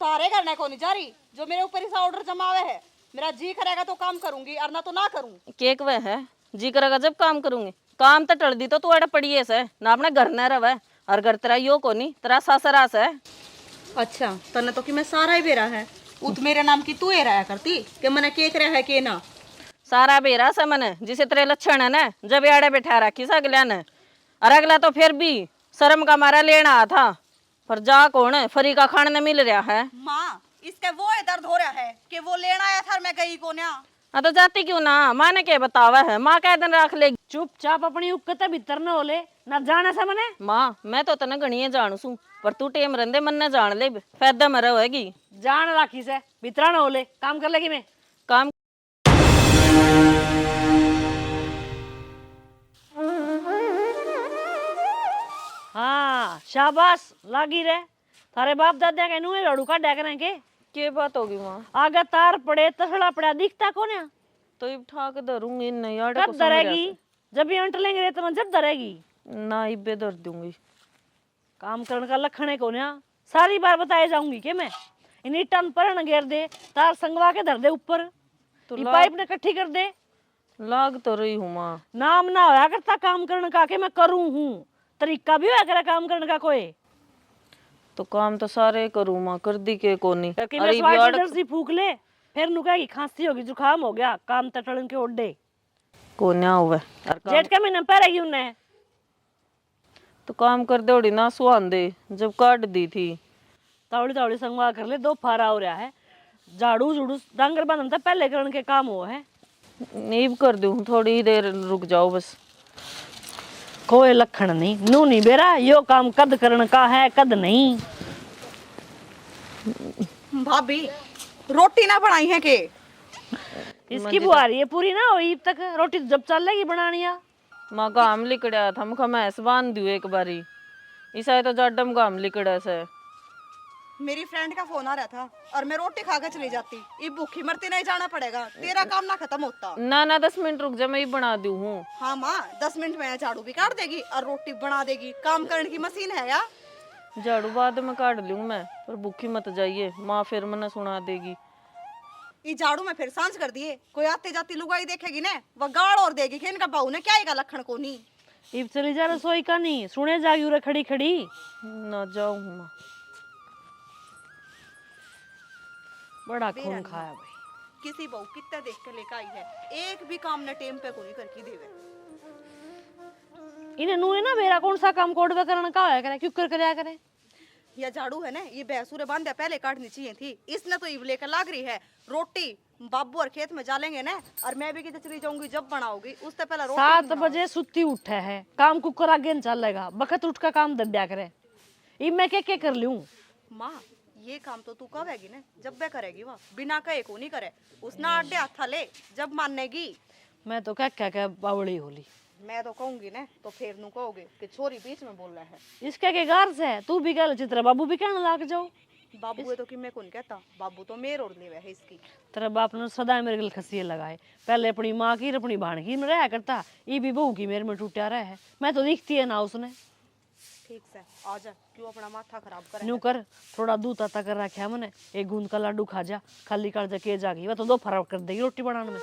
तारे करने को नहीं जा रही, जो मेरे ऊपर इस ऑर्डर जमावे है। मेरा जी करेगा तो काम करूंगी और ना तो ना करूं। केक वह है जी करेगा जब काम करूंगी। काम तो टल दी तो तू एड़ा पड़ी है से ना अपने घर न रवे और घर तेरा यो को नहीं तेरा सासरास है। अच्छा तने तो कि मैं सारा ही बेरा है, उत मेरे नाम की तू ही रहा करती कि मैंने केक रहा है के ना। सारा बेरा से मैंने जिसे तेरे लक्षण है ना जब आड़े बैठा रखी से अगला ने और अगला तो फिर भी शर्म का मारा लेना आया था पर जा कौन है फरी का खाने न मिल रहा है। माँ इसके वो है दर्द हो रहा है कि वो लेना आया था और मैं गई को ना। हाँ तो जाती क्यों ना माँ ने क्या बतावा है माँ कह दिन रख ले। चुपचाप अपनी उकते भीतर न होले ना जाने से मने। माँ मैं तो तने गणिये जानू सू पर तू टेम रंदे मन न जान ले फायदा में रहेगी। जान राखी से भीतर न होले काम कर लेगी मैं काम हाँ शाबाश लागी रे। थारे बाप दादा के नुए लड़ू का डेक रहे के बात होगी माँ आगे तार पड़े तसड़ा पड़ा दिखता को ना तो ये ठाक धरूंगी नहीं यार कब धरेगी जब ये अंट लेंगे रे तो जब धरेगी ना इबे धर दूंगी। काम करने का लखण है को ना सारी बार बताए जाऊंगी के मैं इन्हीं टन पर न घेर दे तार संगवा के धर दे ऊपर तो ये पाइप ने इकट्ठी कर दे। लाग तो रही हूँ माँ नाम ना होया करता काम करने का के मैं करूँ हूँ तरीका भी होया करे काम करने का कोई तो काम तो सारे करूँ माँ कर दी के कोनी जर्सी फूक ले फिर नुकाएगी खांसी होगी जुकाम हो गया काम तटड़न के ओडे कोन्या हुआ जेठ के महीने पहरेगी उन्हें तो काम कर दे उड़ी ना सुहान दे जब काट दी थी तावड़ी तावड़ी संगवा कर ले दो फारा हो रहा है झाड़ू झूड़ू डांगर बांधन था पहले करने के काम हो है नीब कर दूं थोड़ी ही देर रुक जाओ बस। कोई लखण नहीं नू नहीं बेरा यो काम कद करने का है कद नहीं। भाभी रोटी ना बनाई है के इसकी बुआरी है पूरी ना हुई तक रोटी जब चलेगी बनानी है। माँ गाम लिकड़ा था मुखा मैं ऐसे बांध दूं एक बारी ईसा तो जाडम गाम लिकड़ा से। मेरी फ्रेंड का फोन आ रहा था और मैं रोटी खा के चली जाती, ये भूखी मरती नहीं जाना पड़ेगा, तेरा काम ना खत्म होता। ना 10 मिनट रुक जा मैं ही बना दूं हूँ। हाँ माँ 10 मिनट में झाड़ू भी काट देगी और रोटी बना देगी, काम करने की मशीन है या। झाड़ू बाद में काट लूं मैं पर भूखी मत जाइए माँ फिर मना सुना देगी। ये झाड़ू में फिर सांझ कर दिए, कोई आते जाती लुगाई देखेगी ना वह गाड़ और देगी कि इनका बहू ने क्या ही का लखन को नहीं। इब चली जा रसोई का नहीं सुने जागी उरे खड़ी खड़ी ना जाऊं माँ बड़ा खून खाया भाई। किसी बहू कितना देख के लेकर आई है, एक भी काम न टेम पे कोनी करके देवे। इन्हें नुए ना मेरा कौन सा काम कोड करने का है करे क्यों कर करया करे। ये झाड़ू है ना ये भैंसूरे बांधे पहले काटनी चाहिए थी, इसने तो इब लेकर लाग रही है। रोटी बाबू और खेत में जालेंगे ना और मैं भी किधर चली जाऊंगी जब बनाओगी उससे पहले रोटी 7 बजे सुती उठे है काम कुकर आगे न चलेगा बखत उठ का काम दड्या करे इब मैं क्या कर लूं। माँ ये काम तो तू कहेगी ना जब वे करेगी वह बिना कहे को नहीं करे, उसने आडे हाथा ले जब मानेगी। मैं तो क्या बावड़ी होली मैं तो कहूंगी ना तो फिर नू कहोगे कि छोरी बीच में बोल रहा है। इसके के गार से तू भी कह चित्र बाबू भी कहने लाग जाओ। बाबू है तो कि मैं कौन कहता, बाबू तो मेरे और लेवे है इसकी। तेरा बाप ने सदा मेरे गल खसिए लगाए पहले अपनी माँ की अपनी भाण की में रहा करता ये भी बहू की मेरे में टूटा रहा है मैं तो दिखती है ना उसने। ठीक से आजा क्यों अपना माथा खराब करे। न्यू कर थोड़ा दूध आता कर रखा मैंने एक गूंद का लड्डू खा जा खाली कर के जागी वह तो 2 फराव कर देगी रोटी बनाने में।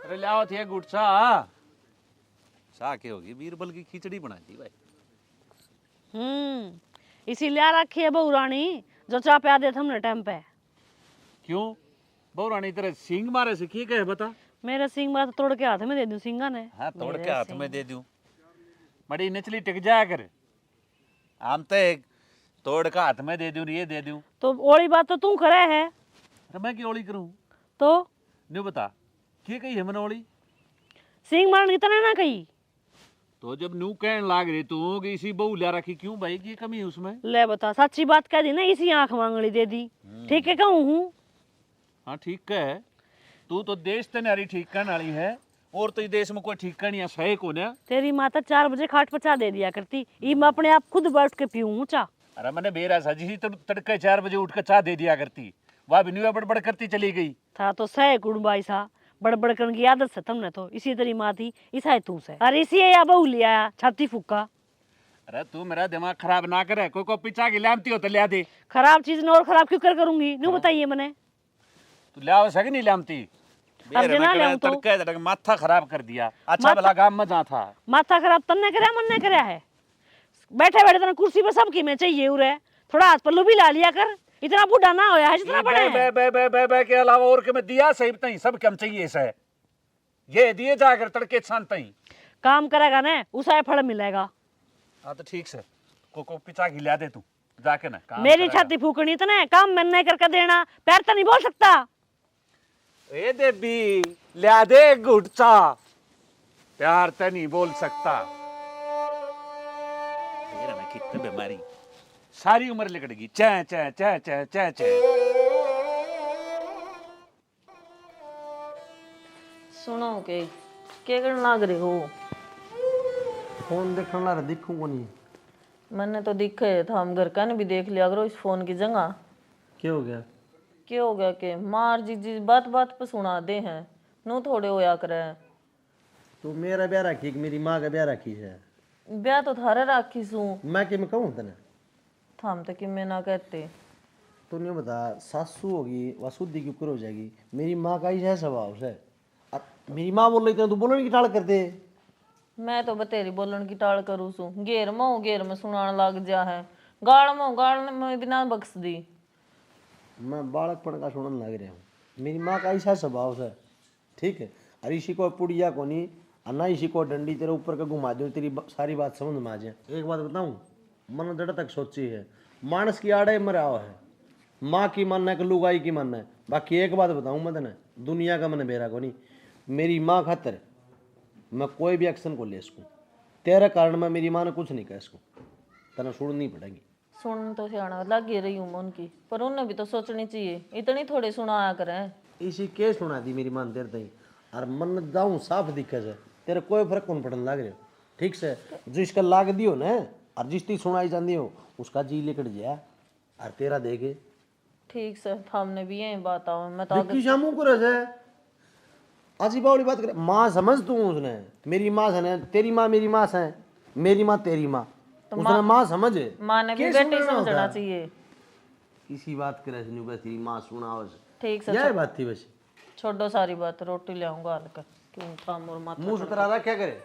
अरे लाओ थे गुड़ सा सा के होगी बीरबल की खिचड़ी बना दी भाई। इसीलिए रखी है बहू रानी जो चाह प्या दे हमने टाइम पे। क्यों बहु रानी तेरे सिंग मारे से की कहे बता। मेरा सिंग मारा तो तोड़ के हाथ में दे दूं सिंगा ने। हाँ तोड़ के हाथ में दे दूं बड़ी निचली टिक जाया कर आम तो तोड़ का हाथ में दे दूं ये दे दूं तो ओली बात तो तू करे है। अरे मैं की ओली करूं तो न्यू बता की कही है मैंने ओली सिंग मारने इतना ना कही तो जब नू कहने लाग रही तू कि इसी बहू ला रखी क्यों भाई की कमी है उसमें। ले बता सच्ची बात कह दी ना इसी आंख मांगली दे दी ठीक है कहूँ हूँ। हाँ ठीक है तू तो देश तनारी ठीक करने वाली है और तो देश में कोई ठीक करनी है सही को ना। तेरी माता 4 बजे खाट पर चा दे दिया करती ये मैं अपने आप खुद बैठ के पीऊँ चा। अरे मैंने बेरा सजी तो तड़के 4 बजे उठ कर चाह दे दिया करती वह भी न्यू बड़बड़ करती चली गई था तो सह कुड़बाई सा बड़बड़ करने की आदत है तुमने तो, इसी तेरी माँ थी इसा तू से, अरे इसी या बहू लिया छाती फूका। अरे तू मेरा दिमाग खराब ना करे, कोई को पीछा की लामती हो तो ले दे। खराब चीज ने और खराब क्यों कर करूंगी, न्यू बताइए मैंने। तू ले आओ सके नहीं लामती। अब जना ले तो तड़के तड़के माथा खराब कर दिया। अच्छा भला गांव में जा था। माथा खराब तन्ने करया मन ने करया है। बैठे बैठे तना कुर्सी पे सबकी में चाहिए उरे, थोड़ा हाथ पल्लू भी ला लिया कर, इतना बूढ़ा ना होया है जितना बड़ा है। बे बे बे बे बे के अलावा और के में दिया सही नहीं, सब कम चाहिए इसे। ये दिए जाकर तड़के शांत ही काम करेगा ना उसे फल मिलेगा। हाँ तो ठीक से को पिचा खिला दे तू जाके ना काम मेरी करेगा। छाती फूकनी तो ना काम मैंने नहीं करके देना, पैर तो नहीं बोल सकता। ए देवी ला दे गुटचा, प्यार तो नहीं बोल सकता। तेरा मैं कितनी बीमारी सारी उम्र लिकड़गी, चे चे चे चे चे चे। सुनो के क्या करने लग रहे हो? फोन देखने ला रहा, दिखूंगा नहीं। मैंने तो दिखे था, हम घर का ने भी देख लिया करो इस फोन की जगह। क्या हो गया? क्या हो गया के मार जी बात बात पे सुना दे हैं, नू थोड़े होया करे। तू मेरा ब्याह रखी कि मेरी माँ का ब्याह रखी है? ब्याह तो थारे राखी सू, मैं कि मैं कहूँ तने? थाम तक कि मैं ना कहते। तू नहीं बता, सासू होगी वह शुद्धि के ऊपर हो जाएगी। मेरी माँ का ही है स्वभाव से। मेरी माँ बोल रही थी तू बोलने की टाल कर दे। मैं तो बतेरी बोलन की टाल करूँ सू, घेर में सुनान लग जा है, गाल में बिना बख्श दी। मैं बालकपन का सुनने लग रहा हूँ। मेरी माँ का ऐसा स्वभाव से, ठीक है। और इसी को पुड़िया को नहीं और ना इसी को डंडी तेरे ऊपर का घुमा दो, तेरी सारी बात समझ में आ जाए। एक बात बताऊँ, मन जड़ तक सोची है, मानस की आड़े मरा है, माँ की मानना है कि लुगाई की मानना है। बाकी एक बात बताऊँ मैं तेने, दुनिया का मन बेरा को नहीं, मेरी माँ खातर मैं कोई भी एक्शन को ले सकूँ। तेरे कारण मैं मेरी माँ ने कुछ नहीं कह सकूँ, तेना सुननी पड़ेगी। सुन तो सियाना लग ही रही हूँ मन की, पर उन्हें भी तो सोचनी चाहिए, इतनी थोड़ी सुनाया करें। इसी के सुना दी मेरी मान तेरे तई, और मन जाऊँ साफ दिखे से तेरे कोई फर्क कौन पड़ने लग रहे हो, ठीक से। जिसका लाग दियो ना और जिसकी सुनाई जाती हो उसका जी लेकर जाए और तेरा देखे। ठीक से हमने भी यही बात आओ, मैं तो दिक्की शामू को रस है आजी बावली बात करे। माँ समझ तू उसने, मेरी माँ से तेरी माँ मेरी माँ से, मेरी माँ तेरी माँ, उसने माँ समझ। माँ ने भी बेटे समझना चाहिए। किसी बात करे नहीं, बस तेरी माँ सुना उस ठीक से यही बात थी बस। छोड़ो सारी बात, रोटी ले आऊंगा हल्का, क्यों था मोर माथा। मुंह सुतरा रहा क्या करे।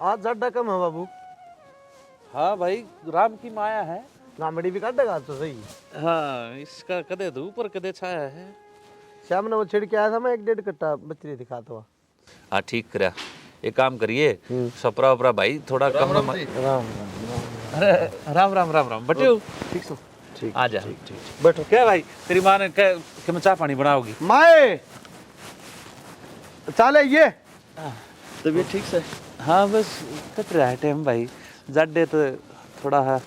आज ज्यादा कम है बाबू। हाँ भाई राम की माया है। गामड़ी भी काटेगा तो सही। हाँ इसका कदे धूप और कदे छाया है। शाम ने वो छिड़ के आया था, मैं 1.5 कट्टा बचरी दिखाता हुआ। हाँ ठीक करा, एक काम करिए सपरा उपरा भाई थोड़ा कम राम अरे राम राम राम राम बटे ठीक सो ठीक आ जा ठीक बैठो। क्या भाई तेरी माँ ने क्या मैं चाय पानी बनाओगी? माए चाले ये तबीयत ठीक से? हाँ बस कट रहा है टाइम भाई, जाडे तो थोड़ा है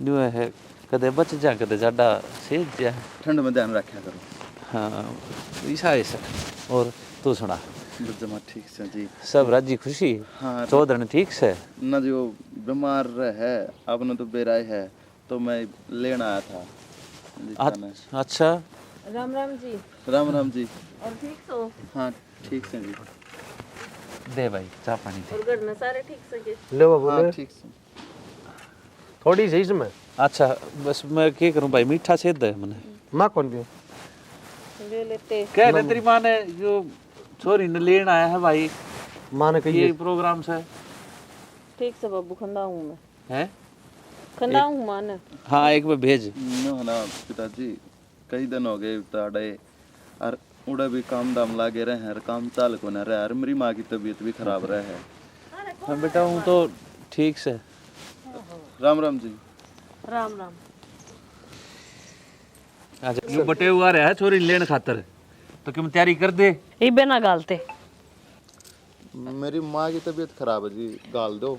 न्यू है, कदे बच जा कदे जाडा सेज जा। ठंड में ध्यान रखा करो। हाँ ऐसा ऐसा। और तू सुना? जमा ठीक से जी, सब राजी खुशी? हाँ चौधरी ठीक से न जो बीमार है आपने तो बेराय है तो मैं लेना आया था जी खाना। अच्छा राम राम जी। राम राम जी। और ठीक तो? हाँ ठीक से जी। दे भाई चाय पानी दे। और घर में सारे ठीक से के? ले बाबू हाँ ले ठीक से। थोड़ी सही इसमें। अच्छा बस मैं क्या करूं भाई, मीठा सेध दे मने। माँ कौन पियो? ले लेते। क्या है तेरी माँ ने जो छोरी ने लेन आया है भाई माँ ने कही ये प्रोग्राम से? ठीक से बाबू खंदा हूँ मैं, हैं? खंदा हूँ माँ ने। हाँ एक बार भेज। नो है ना पिताजी, कई दिन हो गए ताड़े और उड़े भी काम दाम लागे रहे हैं, काम चाल को न रहे, और मेरी माँ की तबीयत भी खराब रहे है। हाँ बेटा हूँ तो ठीक से। राम राम जी। राम राम। अच्छा ये बटे हुआ रहा है छोरी लेन खातर, तो क्यों तैयारी कर दे। ये बिना गालते मेरी माँ की तबीयत खराब है जी, गाल दो।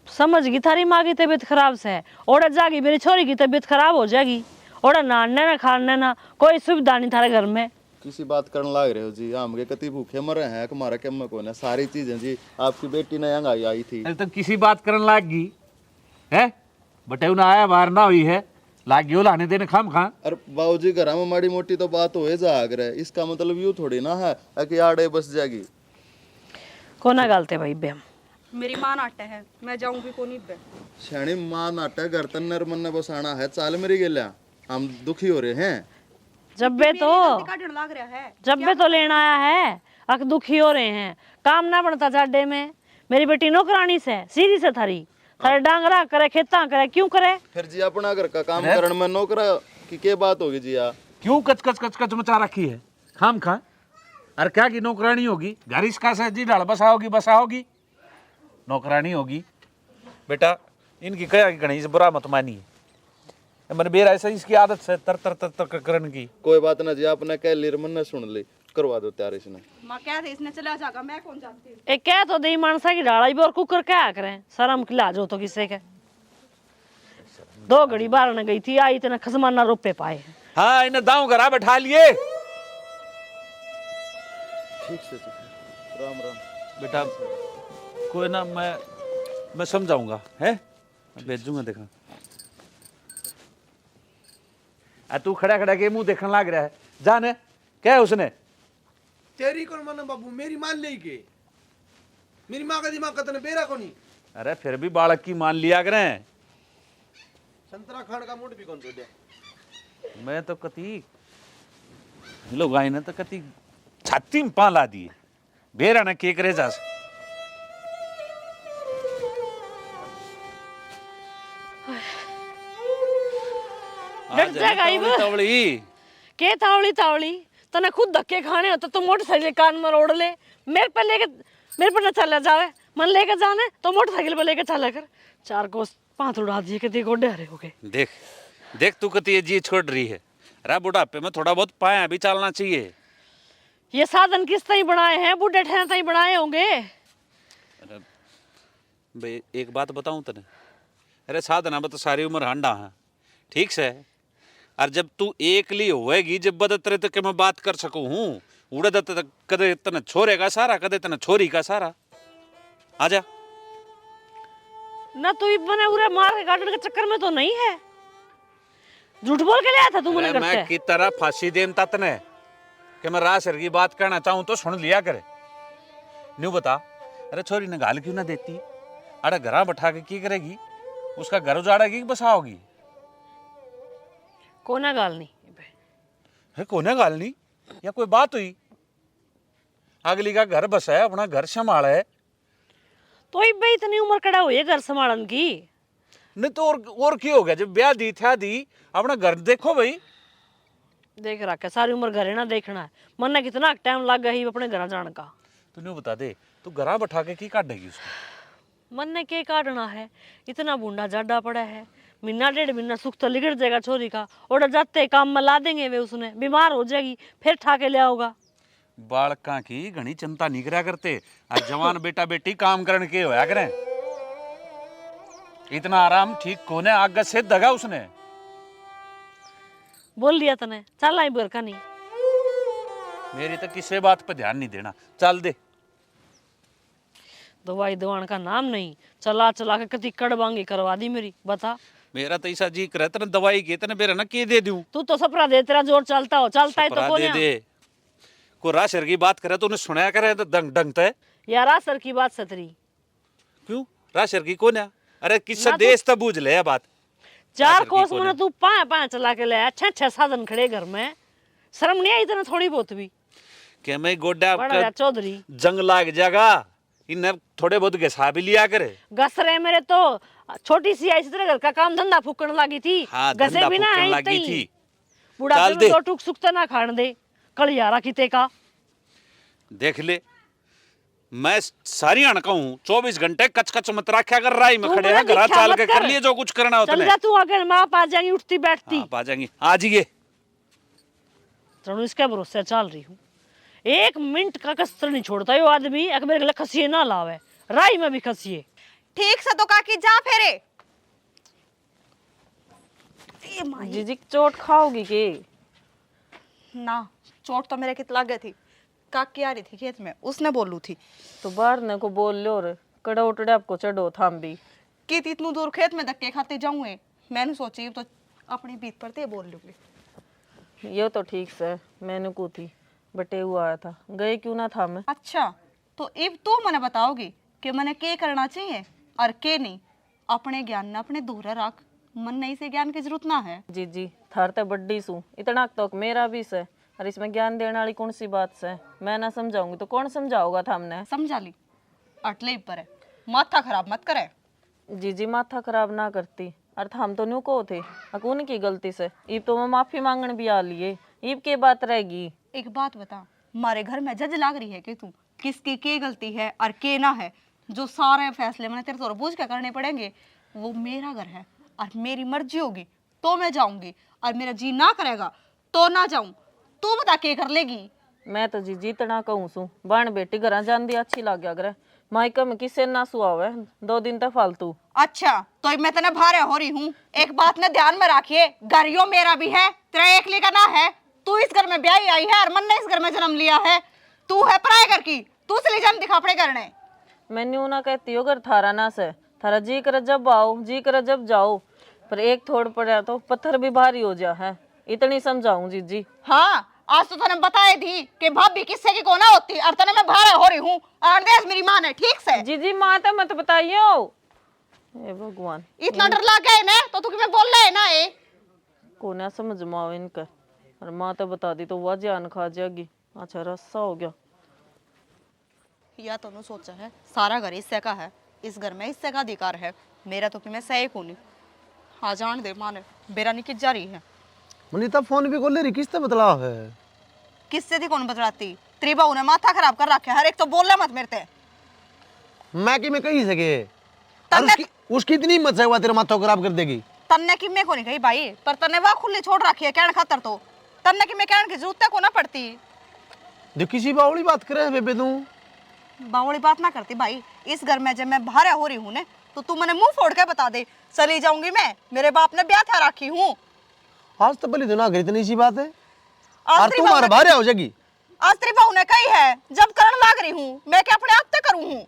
समझ गई, थारी माँ की तबीयत खराब से है, ओड़ा जागी मेरी छोरी की तबीयत खराब हो जाएगी। ओड़ा नाने ना खाने ना कोई सुविधा नहीं थारे घर में। किसी बात करने लाग रहे हो जी, हम के कति भूखे मरे हैं हमारा क्या में कोने सारी चीजें जी। आपकी बेटी ने यहाँ आई थी। अरे तो किसी बात करने लाग गई है, बटे ना आया बाहर ना हुई है, लाग गयो लाने देने खाम खा। अरे बाबूजी घर में माड़ी मोटी तो बात हो जाग रहा है, इसका मतलब यूं थोड़ी ना है कि आड़े बस जाएगी। कोना गालते भाई बे हम मेरी माँ नाट्य है, मैं जाऊंगी को नहीं बे। शैणी माँ नाटक घर तन्नर मन बसाना है, चाल मेरी गेल्या हम दुखी हो रहे हैं। जब बे तो काटने लाग रहा है। जब बे तो लेना आया है, अक दुखी हो रहे हैं, काम ना बनता जाडे में। मेरी बेटी नौकरानी से सीधी से थारे डांगरा करे खेता करे, क्यों करे? फिर जी अपना घर का काम करने में नौकरा की क्या बात होगी जी? आप क्यों कच कच मचा रखी है खाम खा? अरे क्या की नौकरानी होगी, घर इसका से जी डाल बसा होगी नौकरानी होगी। बेटा इनकी क्या गणेश बुरा मत मानिए, मैंने बेरा ऐसा इसकी आदत से तर तर तर तर करने की। कोई बात ना जी, आपने कह ली मन ने सुन ली, करवा दो तैयार इसने। माँ क्या थे इसने चला जाएगा, मैं कौन जानती हूँ। एक क्या तो दही मानसा की ढालाई भी और कुकर क्या करें, शर्म की लाज हो तो किससे के। 2 घड़ी बाहर न गई थी, आई इतना खसमाना रुपए पाए। हाँ इन्हें दांव घरा बैठा लिए। ठीक से जी, राम राम बेटा कोई ना, मैं समझाऊंगा है, मैं भेजूंगा। देखा तू खड़ा खड़ा के मुंह देखने लग रहा है, जाने क्या है उसने? तेरी कौन माना बाबू, मेरी मान ले के मेरी माँ का दिमाग कतने बेरा को नहीं। अरे फिर भी बालक की मान लिया करें। संतरा खान का मूड भी कौन दे। मैं तो कति लोग आए ना तो कति छाती में पा ला दिए, बेरा ना के करे जा। डट जाएगा ही वो। तवली के तावली तने खुद धक्के खाने हो तो मोटरसाइकिल कान में रोड ले, मेरे पर न चला जावे। मन लेके जाने तो मोटरसाइकिल पे लेके चला कर। 4 कोस 5 उड़ा दिए के देखो डरे हो गए। देख देख तू कति ये जी छोड़ रही है। अरे बुढ़ापे में थोड़ा बहुत पाया भी चलना चाहिए। ये साधन किस तरह बनाए हैं, बूढ़े ठहर तई बनाए होंगे। अरे भाई एक बात बताऊं तने, अरे साधना तो सारी उम्र हांडा है ठीक से। और जब तू एकली होएगी जब बदतरे तो मैं बात कर सकूं हूँ, उड़े कदे तने छोरे का सारा, कदे तने छोरी का सारा। आजा ना तू बने उरे मार के गार्डन के चक्कर में तो नहीं है, झूठ बोल के लाया था तू मुझे। मैं की तरह फांसी देम तने कि मैं रासर की बात करना चाहूं तो सुन लिया करे। न्यू बता, अरे छोरी ने गाल क्यों ना देती? अरे घरा बैठा के की करेगी? उसका घर उजाड़ेगी कि बसाओगी? कोना गाल नहीं है कोने गाल नहीं, या कोई बात हुई? अगली का घर बसा है, अपना घर संभाला है तो ही भाई इतनी उम्र कड़ा हुई है घर संभालन की। नहीं तो और क्या हो गया? जब ब्याह दी था दी, अपना घर देखो भाई। देख रखा सारी उम्र घरे ना देखना है, मन ने कितना टाइम लग गया ही अपने घर जाने का। तू नहीं बता दे, तू घरा बैठा के की काटेगी उसको? मन ने के काटना है, इतना बूढ़ा जाडा पड़ा है, महीना 1.5 महीना सुख तो लिगड़ जाएगा छोरी का। और जाते काम में ला देंगे वे, उसने बीमार हो जाएगी फिर ठाके ले आओगा। बालका की घनी चिंता नहीं करा करते, और जवान बेटा बेटी काम करने के होया करें। इतना आराम ठीक कोने आगे से दगा उसने। बोल दिया तने, चल आई बुर का नहीं। मेरी तो किसी बात पे ध्यान नहीं देना, चल दे। दवाई दवान का नाम नहीं, चला चला के कति कड़बांगी करवा दी मेरी। बता मेरा तो ऐसा जी करे तेने दवाई के तेने बेरा ना के दे दूं। तू तो सपरा दे, तेरा जोर चलता हो, चलता है तो सपरा दे कौन दे। को राशर की बात करे तो उन्हें सुनाया करे तो दंग डंगता है। यार सर की बात सतरी क्यों राशर की कौन है? अरे किस ना देश तो बूझ ले बात। 4 कोस में तू 5 चला के ले आया, 6 साधन खड़े घर में, शर्म नहीं आई इतना थोड़ी बहुत भी? क्या मैं गोड्डा बड़ा चौधरी जंग लाग जाएगा, इन्हें थोड़े बहुत घसा भी लिया करे। गस रहे मेरे तो छोटी सी आई तेरे घर का काम धंधा फूकने लगी थी। हाँ, गसे धंधा बिना फूकने आई लगी थी थी। बुढ़ा चल में दे। 2 टुक सुखता ना खान दे कल यारा किते का। देख ले मैं सारी अणका हूँ, 24 घंटे कच कच मत रखा कर रहा में तू खड़े मेरा हैं, घरा दिखा चाल मत के कर। कर लिए जो कुछ करना होता चल है। जा तू अगर माँ पा जाएगी उठती बैठती। हाँ, आ जाएंगी आ जाइए। चलो इसके भरोसे चल रही हूँ, 1 मिनट का कसर नहीं छोड़ता ये आदमी। अगर मेरे लिए खसिए ना लावे, राई में भी खसिए। ठीक से तो काकी जा फेरे। जीजी चोट खाओगी के? ना चोट तो मेरे कित लागे थी, काकी आ रही थी खेत में, उसने बोलू थी तो बाहर ने को बोल लो और कड़ा उटड़े आपको चढ़ो थाम भी कि इतनू दूर खेत में धक्के खाते जाऊंगे। मैंने सोची तो अपनी बीत पर ते बोल लूंगी। ये तो ठीक से मैंने को थी बटे हुआ आया था, गए क्यों ना था मैं। अच्छा तो इब तू मने बताओगी कि मने के करना चाहिए और के नहीं। अपने ज्ञान ना अपने दूर रख, मन नहीं से ज्ञान की जरूरत ना है। जी जी थार तो बड्डी सू इतना तो मेरा भी से, और इसमें ज्ञान देने वाली कौन सी बात से। मैं ना समझाऊंगी तो कौन समझाओगा था हमने। समझा ली, अटले पर है, माथा खराब मत करे। जी जी माथा खराब ना करती, अर्थ हम तो न्यू को थे अकून की गलती से, ईब तो मैं माफी मांगने भी आ लिए, ईब के बात रहेगी। एक बात बता, हमारे घर में जज लाग रही है कि तू किसकी के गलती है और के ना है। जो सारे फैसले मैंने तेरे तो बूझ के करने पड़ेंगे। वो मेरा घर है और मेरी मर्जी होगी तो मैं जाऊंगी, और मेरा जी ना करेगा तो ना जाऊं। तू बता के कर लेगी। मैं तो जी जीतना कहूँ सू बाण बेटी घर जान दी अच्छी लग गया करे, मायका में किसे ना सुहावे 2 दिन तक फालतू। अच्छा तो मैं तेने भारे हो रही हूँ। एक बात ने ध्यान में रखिए, घर यो मेरा भी है, तेरा एकली का ना है। तू इस घर में ब्याही आई है और मन ने इस घर में जन्म लिया है। तू है पराये घर की, तू चली जन्म दिखा अपने घर ने। मैं न्यू ना कहती हो घर थारा ना से, थारा जी कर जब आओ जी कर जब जाओ, पर एक थोड़ पड़ा तो पत्थर भी भारी हो जा है, इतनी समझाऊं जी जी। हाँ आज तो तने बताई थी कि भाभी किससे की कोना होती, और तने मैं भारे हो रही हूँ। आंदेस मेरी माँ ने, ठीक से। जी जी माँ तो मत बताइयो। हे भगवान इतना डर लग गया है ना तो तू मैं बोल रहा है ना ये। को ना समझ में आओ इनका, और माँ तो बता दी तो वह जान खा जाएगी। अच्छा रस्सा हो गया। या तो सोचा है सारा घर इससे का है, इस घर में इससे का अधिकार है, मेरा तो कि मैं सही को नहीं। हाँ जान दे माँ ने बेरा निकल जा रही है। मनीता फोन भी खोल ले रही, किससे बतलाव है? किससे थी कौन बतलाती, तेरी बहू ने माथा खराब कर रखा है। हर एक तो बोल मत मेरे ते। मैं कि मैं कही सके और उसकी इतनी हिम्मत है, हुआ तेरा माथा खराब कर देगी। तन्ने की मैं को नहीं कही भाई, पर तन्ने वह खुली छोड़ रखी है कहने खातर, तो तन्ने की मैं कहने की जरूरत को ना पड़ती। जो किसी बावली बात करे बेबे तू बावड़ी बात ना करती भाई। इस घर में जब मैं भारे हो रही हूँ ने तो तू मैंने मुंह फोड़ के बता दे, चली जाऊंगी मैं। मेरे बाप ने ब्याह था रखी हूँ। आज तो भली तो ना गई, इतनी सी बात है आज और तेरी तू बहू मार ने- भारे हो जाएगी। आज तेरी बहू ने कही है जब करण लाग रही हूँ, मैं क्या अपने आप तक करूँ हूँ।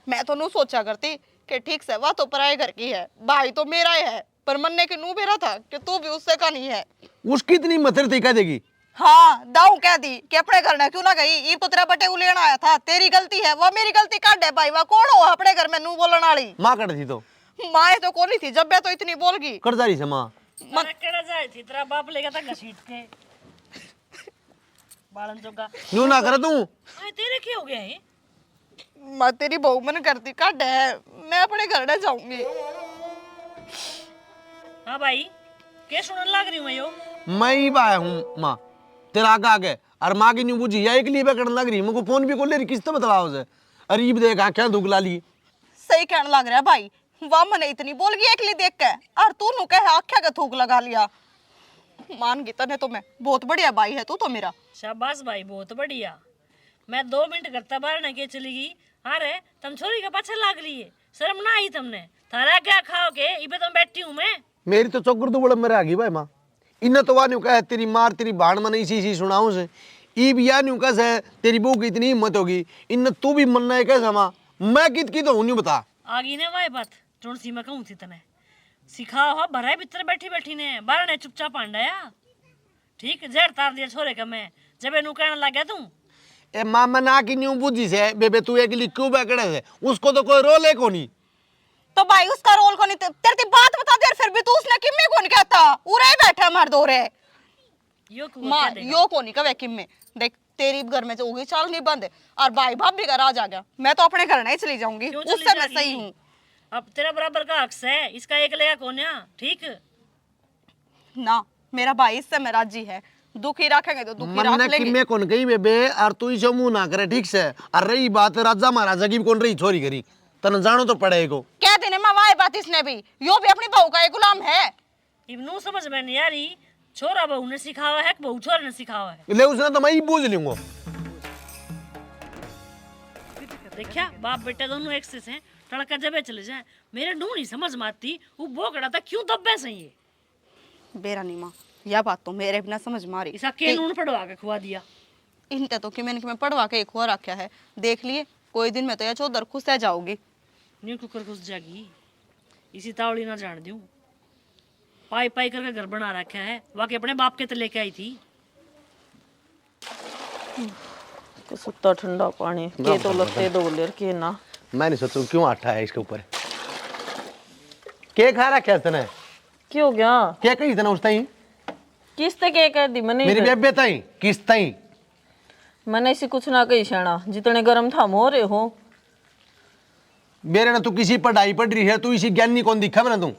मैं तो नू सोचा करती कि ठीक से वह तो पराये घर की है, भाई तो मेरा ही है, पर मन्ने के नू मेरा था कि तू भी उससे का नहीं है। उसकी इतनी हिम्मत है कह देगी। हाँ दाऊ कह दी कि अपने घर में क्यों ना गई। ये तो तेरा बटे उलेण आया था, तेरी गलती है। वह मेरी गलती काट है भाई, वह कौन हो अपने घर में नू बोलने वाली। माँ कट थी तो माए तो कोनी थी जब मैं तो इतनी बोल गई। कर जा रही से माँ। मैं केड़ा जाए थी, तेरा बाप लेगा था घसीट के बालन जोगा। यूं ना कर तू। आए तेरे क्या हो गया है? मैं तेरी बहू मन करती काट है, मैं अपने घर में जाऊंगी। हाँ भाई क्या सुनने लग रही हूँ मैं यो? मैं ही आया हूँ माँ तेरा आगे और माँ की न्यू बुझी या एक लिए करने लग रही, मुझको फोन भी खोल ले रही, किस तो बतलाओ से। अरे ये देख आँखें दुख ला ली। सही कहने लग रहा है भाई, वाह मैंने इतनी बोल गई एकली देख के, और तू नु कहे आख्या का थूक लगा लिया। मान गई तने तो मैं, बहुत बढ़िया भाई है तू तो मेरा। शाबाश भाई बहुत बढ़िया। मैं 2 मिनट करता बाहर न के चली गई। अरे तुम छोरी के पाछे लाग लिए, शर्म ना आई तुमने? थारा क्या खाओ के इबे तुम बैठी हूँ मैं। मेरी तो चौकर तो बड़ा मेरे आ गई भाई माँ। इन तो वाह कहे तेरी मार तेरी भाड़ मन इसी सुनाऊं से ई भी या न्यू कस है तेरी बहू की इतनी हिम्मत होगी, इन तू भी मनना है कैसा माँ। मैं कित की तो हूँ नहीं बता आगी ने वाई बात जोन सी मैं कहूँ थी तने सिखाओ हो भराए भीतर बैठी बैठी ने बाहर ने चुपचाप आंडाया। ठीक जहर तार दिया छोरे का मैं जब नु कहने लग गया तू। ए माँ मैं ना की न्यू बुझी से बेबे तू एक क्यों बैकड़े से, उसको तो कोई रोल है को नहीं। तो भाई उसका रोल को नहीं, तेरी बात बता दे, फिर भी तू उसने किम्मे को नहीं कहता। उरे बैठा मर दो रे यो को मां, क्या देगा? यो को नहीं कवे किम्मे। देख तेरी घर में होगी चाल नहीं बंद, और भाई भाभी का राज आ गया। मैं तो अपने घर नहीं चली जाऊंगी, क्यों चली उससे मैं जागी? सही हूँ। अब तेरा बराबर का हक है, इसका एक लेगा कौन है? ठीक ना मेरा भाई इससे मैं राजी है, दुखी रखेंगे तो दुखी रख मन लेंगे। किम्मे कौन कही बेबे और तू इसे मुंह ना करे ठीक से। और रही बात राजा महाराजा की कौन रही छोरी करी तन जानो तो पड़ेगा। कह देने माँ वाई बात इसने भी, यो भी अपनी बहू का एक गुलाम है। इबनू समझ में नहीं आ रही, छोरा बहू ने सिखावा है कि बहू छोरे ने सिखावा है? ले उसने तो मैं ही बूझ लूंगा। देखा बाप बेटा दोनों एक से हैं, तड़का जबे चले जाए। मेरे नू नहीं समझ में आती वो बोकड़ा था क्यों दब्बे सही है। बेरा नहीं माँ, यह बात तो मेरे बिना समझ मारी। इसा के नून पड़वा के खुआ दिया। इनते तो कि मैंने पढ़वा के एक और रखा है, देख लिए कोई दिन में तो यह चौधर खुश रह जाओगी। न्यू कुकर घुस जाएगी, इसी तावड़ी ना जान दूं। पाई पाई करके घर बना रखा है, वाकई अपने बाप के तो लेके आई थी। कि सुत्ता ठंडा पानी के तो लगते दो लेर के ना। मैं नहीं सोचूं क्यों आटा है इसके ऊपर। के खा रखा है तने? क्यों गया क्या कही तने उस ताई? किस ते के कह दी मने मेरी बेबे ताई किस ताई? मैंने इसी कुछ ना कही शाना, जितने गर्म था मोह रहे हो। मेरे ना तू किसी पढ़ाई पढ़ रही है, तू इसी ज्ञानी कौन दिखा मैंने तू,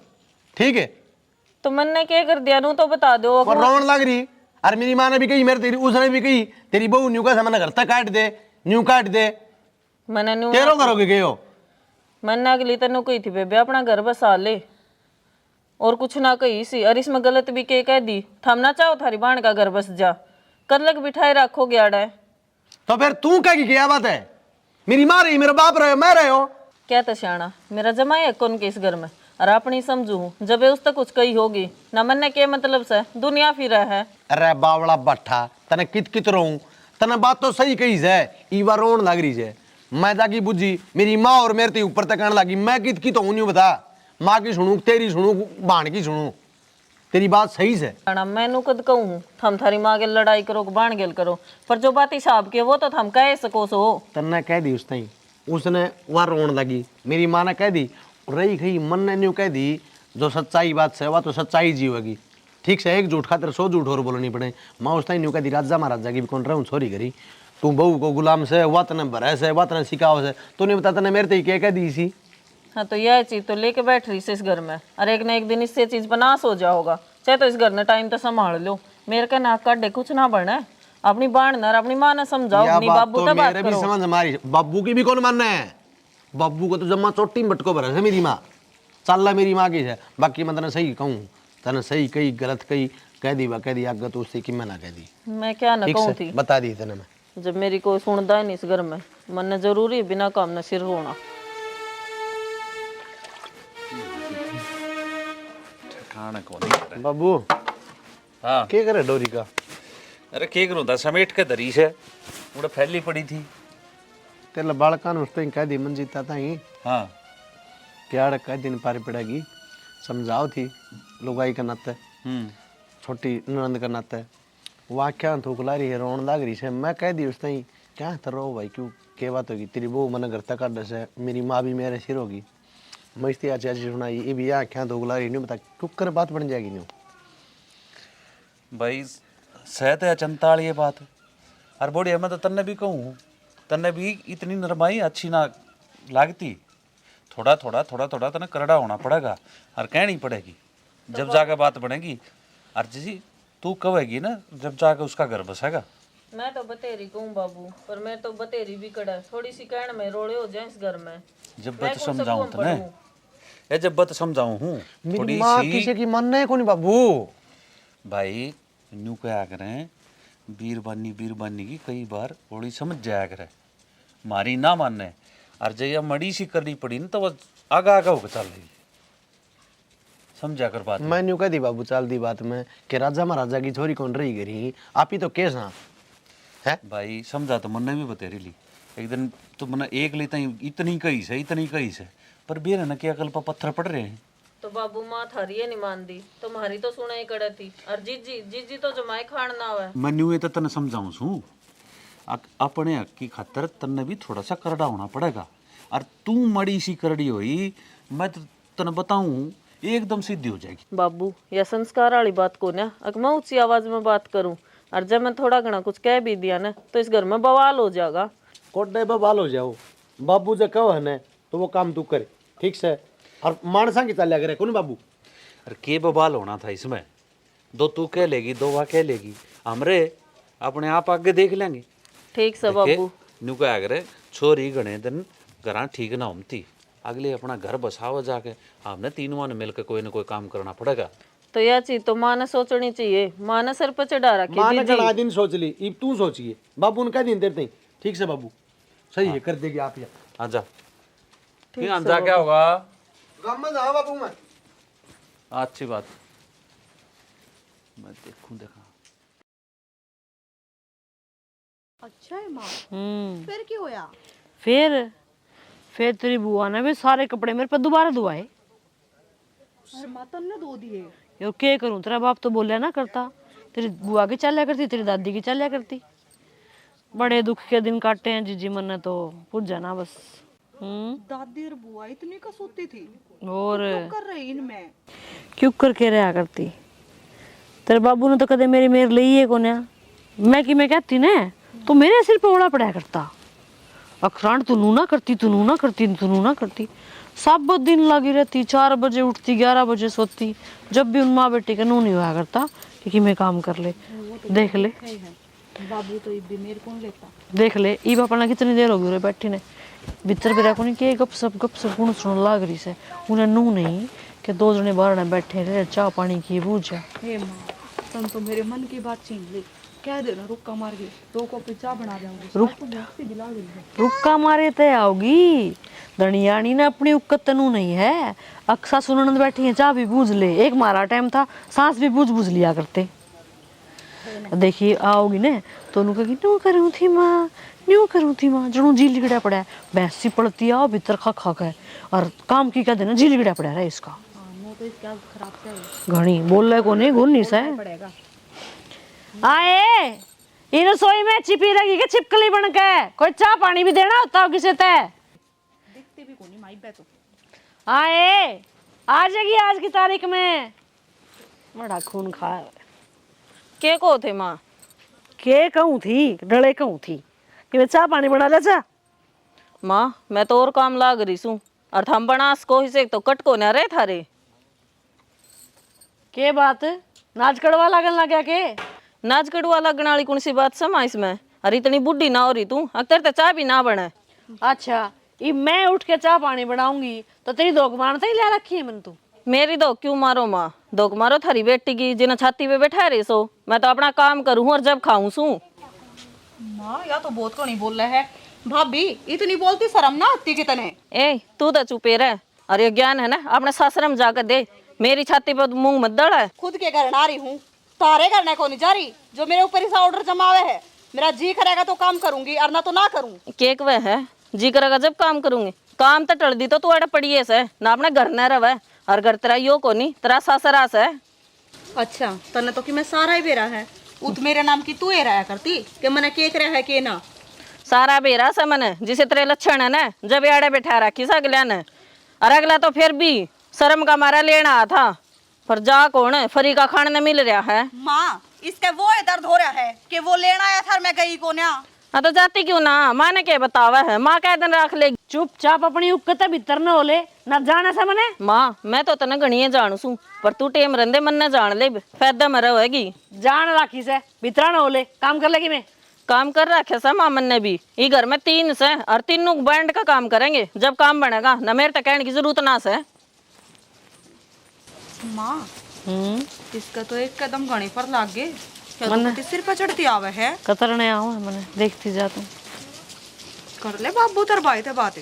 ठीक है? तो मैंने क्या कर दिया नू तो बता दो। और रोन लग रही। और मेरी माँ ने भी कही, मेरे तेरी उसने भी कही, तेरी बहू न्यू का सामान घर तक काट दे, न्यू काट दे। मैंने न्यू तेरो करोगे के हो? मैंने अगली तेनों कही थी बेबे अपना घर बसा ले, और कुछ ना कही सी। और इसमें गलत भी के कह दी, थमना चाहो थारी बाण का घर बस जा, कर लग बिठाए रखो गया। तो फिर तू कह क्या बात है? मेरी माँ रही, मेरा बाप रहे, मैं रहे हो। क्या तो सियाना मेरा जमाई है कौन के इस घर में, और अपनी समझू हूँ जब उस तक कुछ कही होगी ना। मन ने के मतलब से दुनिया फिर है। अरे बावड़ा बट्ठा, तने कित रहूं, तने बात तो सही कही है। ईवा रोन लग रही है, मैं जाकी बुझी, मेरी माँ और मेरे ते ऊपर तक आने लगी। मैं कित तो हूं नहीं बता, माँ की सुनू, तेरी सुनू, बाण की सुनू। तेरी बात सही है। सियाना मैनू कद कहूँ थम थारी माँ के लड़ाई करो बाण गेल करो, पर जो बात हिसाब के वो तो थम कह सको सो। तन्ने कह दी उस ताई, उसने वह रोन लगी। मेरी माँ ने कह दी, रही खई मन ने न्यू कह दी, जो सच्चाई बात से वह तो सच्चाई जीवेगी, ठीक से। एक झूठ खातिर 100 झूठ और बोलनी पड़े। माँ उस ताई न्यू कह दी, राजा महाराजा की भी कौन रहूँ छोरी करी, तू बहू को गुलाम से वह तने भरे से वह तने सिखाओ से, तू नहीं बता तने मेरे ते क्या कह दी सी। हाँ तो यह चीज तो लेके बैठ रही से इस घर में, और एक ना एक दिन इससे चीज पर नाश हो जाओगा। चाहे तो इस घर ने टाइम तो संभाल लो, मेरे का नाक काटे कुछ ना बने। अपनी बाण न अपनी माँ ने समझाओ, नहीं बाबू तो बात मेरे भी करो। समझ हमारी, बाबू की भी कौन मानना है? बाबू को तो जम्मा चोटी में बटको भरा है मेरी माँ, चल मेरी माँ की है। बाकी मैं तने सही कहूँ, तने सही कही गलत कही कह दी, कह दी आगे तो उससे कि मैं ना कह दी, मैं क्या न ठीक कहूँ से थी। बता दी तने मैं। जब मेरी कोई सुनता ही नहीं इस घर में, मन जरूरी है बिना काम न सिर होना। ठिकाना कौन है? बाबू हाँ क्या करे डोरी का? अरे के करूँ था, समेट के धरी से उड़ा फैली पड़ी थी। तेला बालका उस टाइम कह दी मंजीता ताई, हाँ क्या कह दिन पारी पड़ेगी, समझाओ थी लुगाई के नाते, छोटी ननंद के नाते। वहाँ क्या थूक ला रही है, रोन लाग रही है। मैं कह दी उस टाइम, क्या रो भाई, क्यों क्या बात होगी, तेरी बहू मन घर तक काट से, मेरी माँ भी मेरे सिर होगी। मस्ती आज आज सुनाई, ये भी यहाँ क्या थूक ला रही नहीं, बता कुकर बात बन जाएगी नहीं भाई। सहत है चंताल ये बात, और बोड़ी मैं तो तन्ने भी कहूँ, तन्ने भी इतनी नरमाई अच्छी ना लागती। थोड़ा थोड़ा थोड़ा थोड़ा तने करड़ा होना पड़ेगा, और कहनी पड़ेगी, जब जाकर बात बनेगी। और जी तू कहेगी ना, जब जाकर उसका घर बसेगा। मैं तो बतेरी कहूँ बाबू, पर मैं तो बतेरी भी कड़ा, थोड़ी सी कहने में रोड़े हो जाए इस घर में। जब मैं बात कौन सा समझाऊं कुआं तने, पढ़ूं? ये जब बात समझाऊं हूँ मेरी थोड़ी माँ सी। किसी की मानना है कौन बाबू? भाई न्यू क्या करें, बीरबानी की कई बार थोड़ी समझ जाया करे, मारी ना मानने। और जब मड़ी सी करनी पड़ी ना, तो वो आगा आगा होकर चल रही, समझा कर बात। मैं न्यू कह दी बाबू चाल दी बात में कि राजा महाराजा की छोरी कौन रही गरी, आप ही तो केस हाँ है भाई समझा तो मन ने भी बतेरी ली एक दिन, तो मन एक लेता ही इतनी कही से, पर बेर न क्या कल पर पत्थर पड़ रहे हैं। तो बाबू माँ थारी ये नहीं मानती, तुम्हारी तो सुना ही कड़ा थी। और जीजी तो जमाए खान ना हुआ। मैं न्यू तो तने समझाऊं छू, अपने हक की खातर तन्ने भी थोड़ा सा करड़ा होना पड़ेगा। और तू मड़ी सी करड़ी हुई, मैं तो तने बताऊं एकदम सीधी हो जाएगी। बाबू यह संस्कार वाली बात को ना, अगर मैं ऊंची आवाज में बात करूं और जब मैं थोड़ा घना कुछ कह भी दिया ना, तो इस घर में बवाल हो जाएगा। कोटे बवाल हो जाओ। बाबू जो कहो है ना, तो वो काम तू करे, ठीक से। और मानसा की चाल्या करे कौन बाबू? अरे के बवाल होना था इसमें, दो तू कह लेगी, दो वह कह लेगी, हमरे अपने आप आगे देख लेंगे। ठीक से बाबू। न्यू क्या करे, छोरी घने दिन घर ठीक ना होती, अगले अपना घर बसाओ जाके, हमने तीनों ने मिलकर कोई ना कोई काम करना पड़ेगा। तो यह चीज तो माँ ने सोचनी चाहिए, माँ ने सिर पर चढ़ा रखी। माँ ने कहा दिन सोच ली, अब तू सोचिए। बाबू ने कह दिन देते ठीक से बाबू, सही है, कर देगी आप। हाँ जा, ठीक है, जा क्या होगा गाँव में जाओ बाबू मैं। अच्छी बात। मैं देखूं देखा। अच्छा है माँ, हम्म। फिर क्यों होया? फिर तेरी बुआ ने भी सारे कपड़े मेरे पे दोबारा धुआए। अरे माँ तन्ने धो दिए। यो क्या करूं, तेरा बाप तो बोलिया ना करता। तेरी बुआ की चालिया करती, तेरी दादी की चालिया करती। बड़े दुख के दिन काटे हैं जीजी मन ने तो, पूछ जाना बस। दादी और बुआ इतनी कसौती थी, और तो कर रही इनमें। क्यों करके रहा करती। तेरे बाबू ने तो कदे मेरी मेर ली है कोन्या। मैं कि मैं कहती ना तो मेरे सिर पे ओढ़ा पड़ा करता। अखरांड तू नू ना करती, तू नू ना करती, तू नू ना करती। सब दिन लगी रहती, 4 बजे उठती, 11 बजे सोती। जब भी उन माँ बेटी का नू नहीं हुआ करता कि मैं काम कर ले। देख ले बाबू तो इब भी मेरे कौन लेता। देख ले ई बापा ना कितनी देर होगी रे बैठी ने। भीतर भी रखो नहीं कि गप सब गुण सुन लाग रही से। उन्हें नू नहीं कि 2 जने बाहर बैठे रहे, चाय पानी की बूझ। हे माँ, तुम तो मेरे मन की बात छीन ली। कह देना रुक्का मार के 2 कप चाय बना देंगे। रुक्का मारे ते आओगी। दनियानी ने अपनी उक्कत तनु नहीं है। अक्सा सुनन बैठी है, चाय भी बूझ ले। एक मारा टाइम था, सांस भी बूझ लिया करते। देखिए आओगी ने तो नु कहेगी न्यू करूँ थी माँ जणू जी लिगड़ा पड़ा है। भैंसी पड़ती है भीतर खा के और काम की कह देना जी लिगड़ा पड़ा है इसका। घनी बोल रहे को नहीं घुन्नी से आए इन रसोई में छिपी रहेगी कि छिपकली बन के। कोई चाय पानी भी देना होता हो किसे ते दिखती भी कोनी माई बे तो। आए आ जाएगी आज की तारीख में। बड़ा खून खा के को थे माँ? के कहूँ थी डले कहूँ थी कि मैं चाय पानी बना ले जा। माँ मैं तो और काम लाग रही हूँ और थम बनास को ही से तो कट को न रहे थारे। के बात नाच कड़वा लगन लग गया के? नाच कड़वा लगने वाली कौन सी बात समा इसमें? अरे इतनी बुढ़ी ना हो रही तू, अक्तर तो चाय भी ना बने। अच्छा ये मैं उठ के चाय पानी बनाऊंगी तो तेरी दोग मारते ही ले रखी है मैंने तू। मेरी दो क्यों मारो माँ? दोग मारो थारी बेटी की जिन्हें छाती पे बैठा रही सो। मैं तो अपना काम करूँ और जब खाऊं सू। माँ या तो बहुत को नहीं बोल रहा है। भाभी इतनी बोलती शर्म ना आती कितने। ए तू तो चुपे रह। अरे ज्ञान है ना अपने सासरे में जाकर दे। मेरी छाती पे मुंह मत दड़ है। खुद के घर आ रही हूँ, तारे करने को नहीं जा रही। जो मेरे ऊपर इस ऑर्डर जमावे है, मेरा जी करेगा तो काम करूंगी और ना तो ना करूँ। केक वह है जी करेगा जब काम करूंगी। काम तो टल दी तो तू अड़ पड़ी है से ना अपने घर न रवे और घर तेरा यो को नहीं तेरा सासरा से। अच्छा तने तो कि मैं सारा ही बेरा है। उत मेरे नाम की तू ही रहा करती कि मैंने केक रहा है के ना। सारा बेरा से मैंने जिसे तेरे लक्षण है ना जब आड़े बैठा रखी सा अगला ने। और अगला तो फिर भी शर्म का मारा लेना आया था पर जा कौन है फरी का खाने मिल रहा है। माँ इसके वो है दर्द हो रहा है कि वो लेना आया था और मैं गई को ना। हाँ तो जाती क्यों ना? माँ ने क्या बतावा है? माँ कह दिन रख ले। चुपचाप अपनी उक्कत भीतर न हो ले ना जाने से मने। माँ मैं तो तने गणिये जानू सू पर तू टेम रंदे मन ने जान ले फायदा में रहेगी। जान राखी से भीतर न हो ले काम कर लेगी। मैं काम कर रखे से मामन ने भी। ये घर में 3 से और तीनों बैंड का काम करेंगे जब काम बनेगा न मेरे तक कहने की जरूरत ना से। माँ इसका तो एक कदम घड़ी पर लाग गए। तो सिर पर चढ़ती आवे है। कतरने आओ मैंने देखती जा तू कर ले बाबू तर भाई थे बात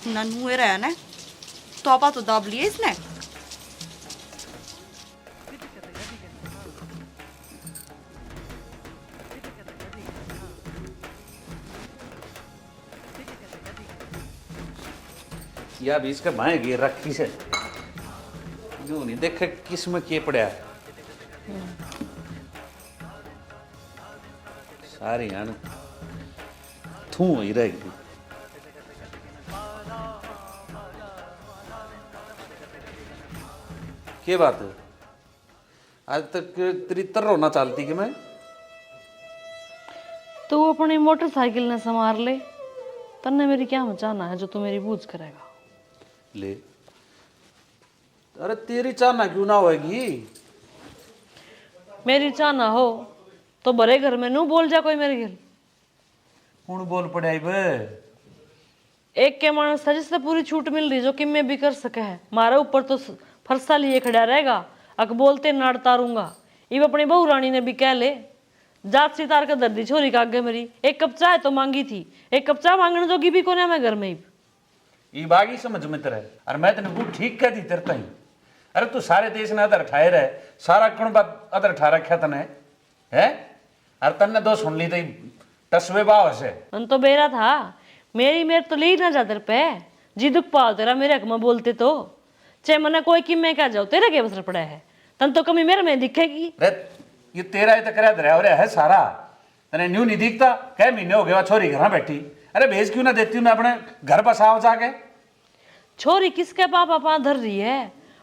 नन्हू रहा ना तो आपा तो दाब लिए इसने। या भी इसका भाई गिर रखी से यूं नहीं देखे किसमें के पड़ा है सारी यान थू ही रहेगी। के बात है आज तक तेरी तरह ना चलती कि मैं तू अपनी मोटरसाइकिल ने संभाल ले। तन्ने मेरी क्या मचाना है जो तू मेरी बूझ करेगा। ले अरे तेरी चाहना क्यों ना होगी? मेरी चाह ना हो तो बड़े घर में नू बोल जा कोई मेरे घर। कौन बोल पड़े आई बे? एक के मानस था जिससे पूरी छूट मिल रही जो कि मैं भी कर सके है। मारे ऊपर तो फरसा लिए खड़ा रहेगा अक बोलते नाड़ तारूंगा। इब अपनी बहू रानी ने भी कह ले जात सितार का दर्दी छोरी का आगे मेरी। एक कप चाय तो मांगी थी, एक कप चाय मांगने जोगी भी कोने मैं घर में। ये बागी समझ में तेरे और मैं तेने बहुत ठीक कहती तेरे ताई। अरे तू सारे देश ने अदर ठाए रहे, सारा कुण अदर ठा रखा तने है। अरे तन्ने दो सुन ली तो टसवे बाव से मन तो बेरा था मेरे तो ले ही ना जाते पे जी दुख पाओ तेरा मेरे हक में बोलते तो चाहे मना कोई कि मैं क्या जाऊँ तेरा क्या बसर पड़ा है तन तो कमी मेरे में दिखेगी। रे ये तेरा ही तो करे दरिया है सारा, तने न्यू नहीं दिखता। कई महीने हो गए छोरी घर बैठी, अरे भेज क्यों ना देती हूँ ना अपने घर बसाओ जाके। छोरी किसके पापा पा धर रही है,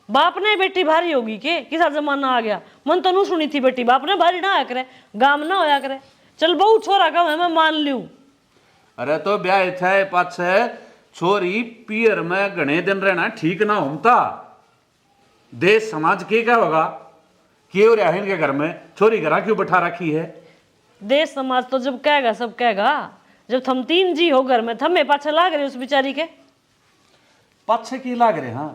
बाप ने बेटी भारी होगी के किसा जमाना आ गया। मन तो नू सुनी थी बेटी बाप ने भारी ना आया करे, गाम ना होया करे। चल बहु छोरा का मैं मान लूं। अरे तो ब्याह था पाछे छोरी पियर में घने दिन रहना ठीक ना होता। देश समाज के क्या होगा कि हो रहा है इनके घर में, छोरी घर क्यों बैठा रखी है। देश समाज तो जब कहेगा सब कहेगा, जब थम 3 जी हो घर में थमे पाछे लाग रहे उस बिचारी के पाछे की लाग रहे। हाँ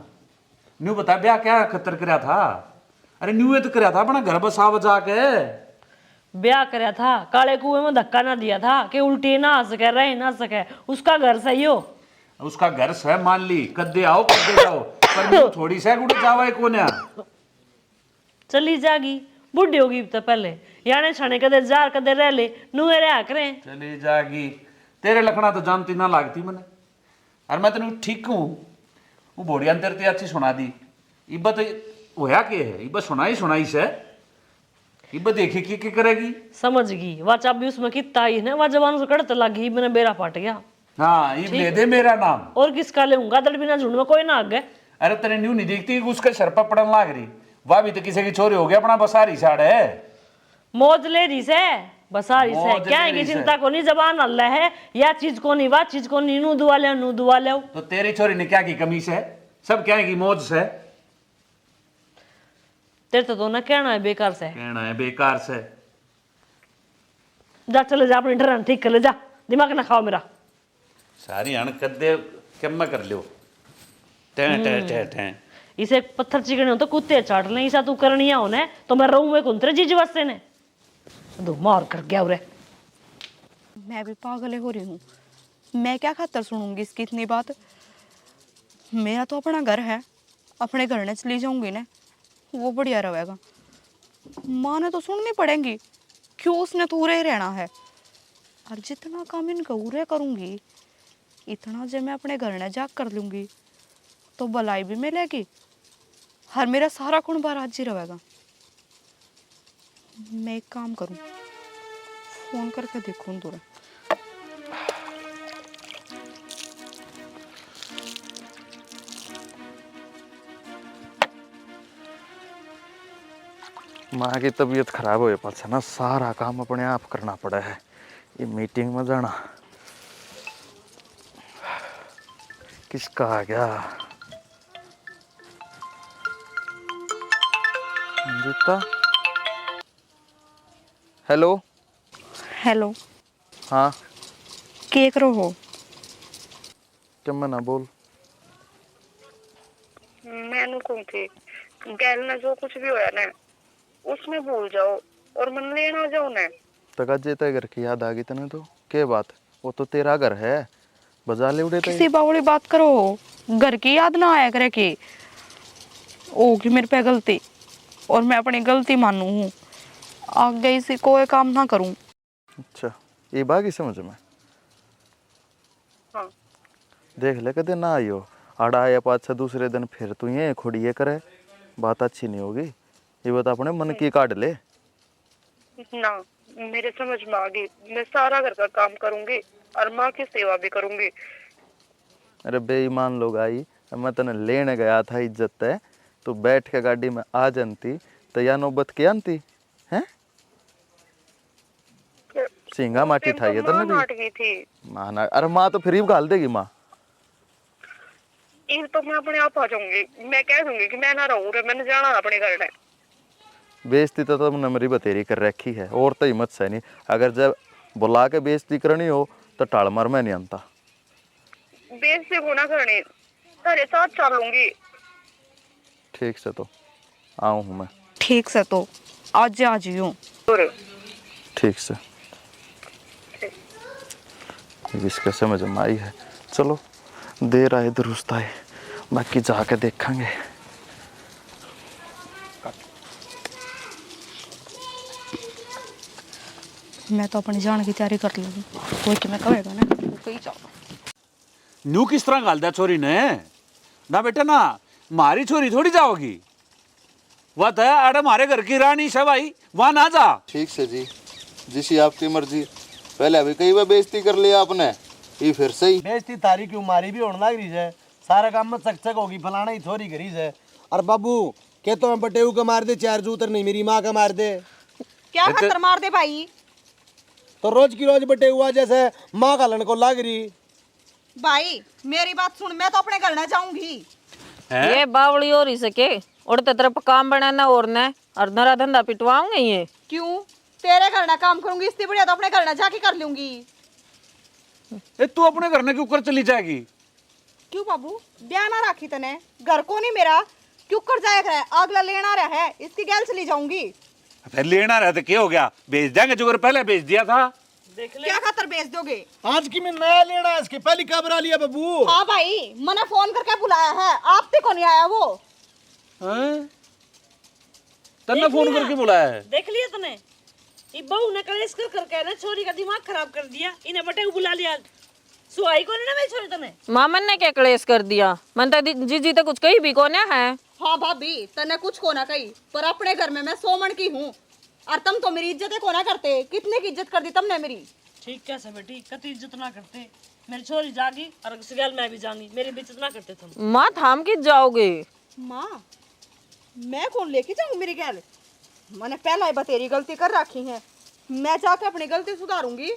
न्यू बता ब्याह क्या खतर कराया था। अरे न्यू तो कराया था अपना घर बसा बजा के, ब्याह कराया था काले कुएं में धक्का ना दिया था कि उल्टी ना आ सके रह ना सके। उसका घर सही हो, उसका घर से मान ली कद्दे आओ कद्दे जाओ, पर न्यू थोड़ी सा गुड़ जावा कोन्या चली जागी बुढ़ी होगी तो पहले याने छाने कदे जार कदे रह ले नुए रहा करें। चली जागी। तेरे लखना तो जानती ना लागती मैंने। अरे मैं तेन ठीक हूँ, वो बोड़िया तेरे ते अच्छी सुना दी। इब्बा तो होया के है, इब्बा सुनाई से इब्बा देखी की करेगी। समझ गई वह चाबी उसमें कितना आई है वह जवान से कड़त लगी मैंने बेरा पाट गया। हाँ ये ले दे मेरा नाम। और किसका लेऊंगा दड़ बिना झुंड में कोई ना आगे। अरे तेरे न्यू नहीं देखती उसका सर पर पड़न लाग रही, वह भी तो किसी की छोरी हो गया अपना बसारी साड़ है। मौज ले रही से बसारी से मौज क्या ले है कि रही से। चिंता को नहीं जबान अल्लाह है या चीज को नहीं वह चीज को नहीं नू दुआ ले। तो तेरी छोरी ने क्या की कमी से, सब क्या की मौज से। तेरे तो ना कहना है बेकार से, कहना है बेकार से। जा चले जा अपनी डरन ठीक कर ले जा, दिमाग ना खाओ मेरा। सारी हण कद्दे कम कर लो टें टें टें टें। इसे पत्थर चिकने हो तो कुत्ते चाट ले, ऐसा तू करनिया होने तो मैं रहूं में कुंतरे जीज वास्ते ने दो मार कर गया उरे। मैं भी पागल हो रही हूँ, मैं क्या खातर सुनूंगी इसकी इतनी बात। मेरा तो अपना घर है, अपने घर ने चली जाऊंगी ना वो बढ़िया रहेगा। माँ ने तो सुननी पड़ेगी क्यों उसने तो उरे ही रहना है। और जितना काम इनका उरे करूंगी इतना जब मैं अपने घर ने जाग कर लूंगी तो भलाई भी मिलेगी हर मेरा सारा खून बारात जी रहेगा। मैं एक काम करूं, फोन करके देखूं तुरंत। माँ की तबीयत खराब हो पास ना सारा काम अपने आप करना पड़ा है। ये मीटिंग में जाना किसका आ गया। जीता हेलो हेलो हाँ के करो हो। क्या मैं ना बोल मैनू कौन थी गैल ना जो कुछ भी होया ना उसमें भूल जाओ और मन लेना जाओ ना। तका जेता घर की याद आ गई तने तो के बात, वो तो तेरा घर है बजा ले उड़े किसी बावड़ी बात करो, घर की याद ना आया करे कि होगी मेरे पे गलती और मैं अपनी गलती मानू हूँ, आगे इसी कोई काम ना करूँ। अच्छा ये बाकी समझ में हाँ देख ले कदे ना आइयो आड़ा आया पाँच दूसरे दिन फिर तू ये खोड़ी ये करे, बात अच्छी नहीं होगी। ये बता अपने मन की काट ले ना, मेरे समझ में आ गई। मैं सारा घर का काम करूंगी और माँ की सेवा भी करूंगी। अरे बेईमान लोग आई, मैं तने लेने गया था इज्जत है, तू बैठ के गाड़ी में आ जानती तो या नौबत की आनती है। सिंगा माटी ठाई है तने नाट भी गई थी माँ ना, अरे माँ तो फिर ही गाल देगी माँ। ये तो मैं अपने आप आ जाऊंगी, मैं कह दूंगी कि मैं ना रहूं रे, मैंने जाना अपने घर में। बेइज्जती तो तुमने मेरी बतेरी कर रखी है और तो हिम्मत से नहीं, अगर जब बुला के बेइज्जती करनी हो तो टाल मार मैं नहीं आनता। बेइज्जती को ना करनी, तेरे साथ चलूंगी। ठीक से तो आऊँ हूँ मैं। ठीक से तो आज आज ही हूँ। ठीक से इसका समझ में आई है। चलो देर आए दुरुस्त आए, बाकी जाके देखेंगे। मैं तो अपनी जान की तैयारी कर लूँगी, कोई कि मैं कहेगा ना वो कहीं जाओ। न्यू किस तरह गाल दिया छोरी ने ना बेटा ना, मारी छोरी थोड़ी जाओगी, वह तो अरे हमारे घर की रानी से भाई, वहां ना जा। ठीक से जी, जिसी आपकी मर्जी। पहले अभी कई बार बेइज्जती कर लिया आपने, ये फिर सही। बेइज्जती तारी क्यों मारी भी होने लग रही है, सारा काम में चकचक होगी, फलाना ही थोड़ी करी है। और बाबू के तो मैं बटेऊ का मार दे, चार जूतर नहीं मेरी माँ का मार दे, क्या खतर मार दे भाई? तो रोज की रोज बटेहुआ जैसे माँ का लन को लग रही। भाई मेरी बात सुन, मैं तो अपने घर ना जाऊंगी। ये बावली और इसे के उड़ते तरफ काम बनाना और न और नरा धंधा पिटवाऊंगे ये। क्यों? तेरे घर ना काम करूंगी, इससे बढ़िया तो अपने घर ना जाके कर लूंगी। तू अपने घर में क्यों कर चली जाएगी? क्यों बाबू, ब्याह ना राखी तने, घर को नहीं मेरा, क्यों कर जाएगा? अगला लेना रहा है, इसकी गैल चली जाऊंगी। फिर लेना रहा तो क्या हो गया, बेच देंगे जो पहले बेच दिया था। क्या खातर बेच दोगे? आज की मैं नया लेना है, इसके पहले कब बना लिया बाबू? हाँ भाई, मैंने फोन करके बुलाया है, आप पे कौन आया वो? तन्ने फोन करके बुलाया है? देख लिया तूने, ये बहू ने कलेश कर करके ना छोरी का दिमाग खराब कर दिया, इन्हें बटे को बुला लिया। सुहाई को ना मेरी छोरी तने। मामन ने क्या क्लेश कर दिया? मन तो जीजी तो कुछ कही भी कोने है। हाँ भाभी, तने कुछ को ना कही, पर अपने घर में मैं 100 मन की हूँ, और तुम तो मेरी इज्जत को ना करते। कितने की इज्जत कर दी तुमने मेरी? ठीक कैसे बेटी, कति इज्जत ना करते। मेरी छोरी जागी और सिगल मैं भी जाऊंगी, मेरी भी इज्जत ना करते तुम। माँ थाम के जाओगे? माँ मैं कौन लेके जाऊँ मेरी गैल? मैंने पहला ही बतेरी गलती कर रखी है, मैं जाके अपनी गलती सुधारूंगी।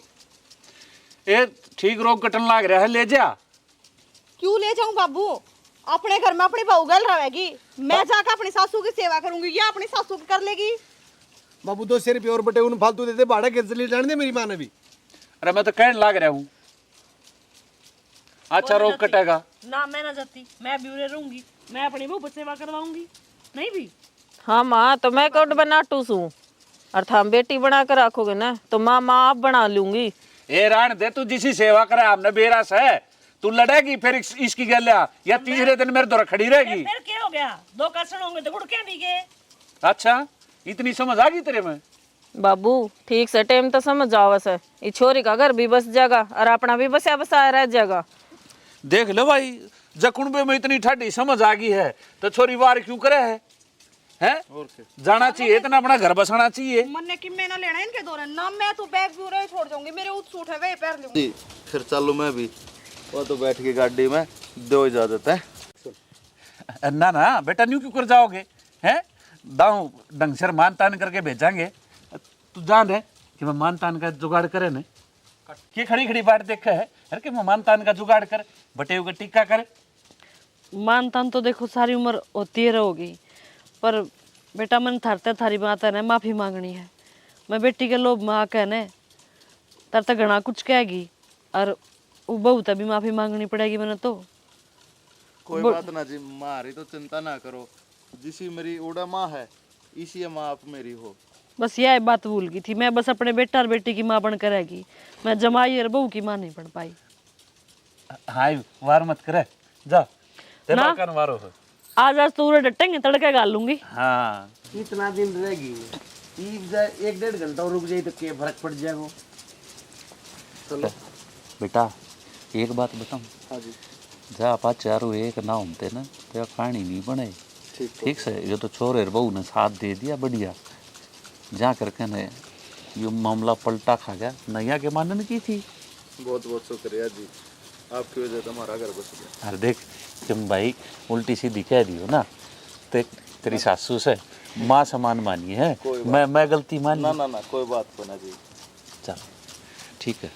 ए ठीक रोग कटन लाग रहा है, ले जा। क्यों ले जाऊं बाबू? अपने घर में अपनी बहू गल रहेगी, मैं जाकर अपनी सासू की सेवा करूंगी या अपनी सासू की कर लेगी। बाबू 200 रुपये और बटेऊ ने फालतू देते, भाड़ा कैसे ले जाने दे मेरी माँ ने भी। अरे मैं तो कहने लाग रहा हूँ, अच्छा रोग कटेगा ना, मैं ना जाती, मैं भी उरे रहूंगी, मैं अपनी बहू की सेवा करवाऊंगी। नहीं भी हाँ माँ, तो मैं कौट बना टूसू और थाम बेटी बना कर रखोगे ना तो माँ आप बना लूंगी। ए रान दे, तू जिसी सेवा करे हमने बेरास है, तू लड़ेगी फिर इसकी गलिया या तीसरे दिन मेरे दौर खड़ी रहेगी। फिर क्या हो गया, 2 कर्षण होंगे तो गुड़ क्या नहीं गए। अच्छा इतनी समझ आ गई तेरे में? बाबू ठीक से टाइम तो समझ आओ से, ये छोरी का घर भी बस जाएगा और अपना भी बसा बसाया रह जाएगा। देख लो भाई, जकुनबे में इतनी ठाडी समझ आ गई है तो छोरी वार क्यों करे है? जाना चाहिए, इतना अपना घर बसाना चाहिए। मन ने कि मैं ना लेना इनके दौरान ना, मैं तो बैग भी उरे छोड़ दूंगी, मेरे उत सूट है वे पहन लूंगी। जी फिर चलो मैं भी, वो तो बैठ के गाड़ी में दो इजाजत है। ना ना बेटा, न्यू क्यों कर जाओगे? हैं दाऊ ढंग से मान तान करके भेजांगे। तू जान रहे कि मैं मान तान का जुगाड़ करे न, कि खड़ी खड़ी बात देखे है अरे कि मैं मान तान का जुगाड़ कर, बटेऊ का टिक्का करे। मानतान तो देखो सारी उम्र होती रहोगी, पर बेटा मन थारते थारी बात है ना, माफी मांगनी है। मैं बेटी के लोभ में आके ने तर तक घना कुछ कहेगी और वो बहू तक भी माफी मांगनी पड़ेगी मैंने तो। कोई बात ना जी, मारी तो चिंता ना करो, जिसी मेरी ओड़ा माँ है इसी माँ आप मेरी हो। बस यह बात भूल गई थी, मैं बस अपने बेटा और बेटी की माँ बन कर रहेगी, मैं जमाई और बहू की माँ नहीं बन पाई। हाँ वार मत करे, जा ते ना। बाकन वारो हो। आज तो पूरे डटेंगे, तड़के गाल लूंगी। हाँ इतना दिन रहेगी, 1-1.5 घंटा रुक जाए तो क्या फर्क पड़ जाएगा। चलो बेटा एक बात बताऊं, हाँ जी जा आपा चारों एक ना होते ना तो कहानी नहीं बने। ठीक से ये तो छोरे बहू ने साथ दे दिया बढ़िया, जा करके ने ये मामला पलटा खा गया, नैया के मानन की थी। बहुत बहुत शुक्रिया जी, आपकी वजह से हमारा घर बस गया। अरे देख तुम भाई उल्टी सीधी कह दी हो ना, तो तेरी सासू से माँ समान मानी है, मैं गलती मान ना ना ना कोई बात को ना जी। चल ठीक है।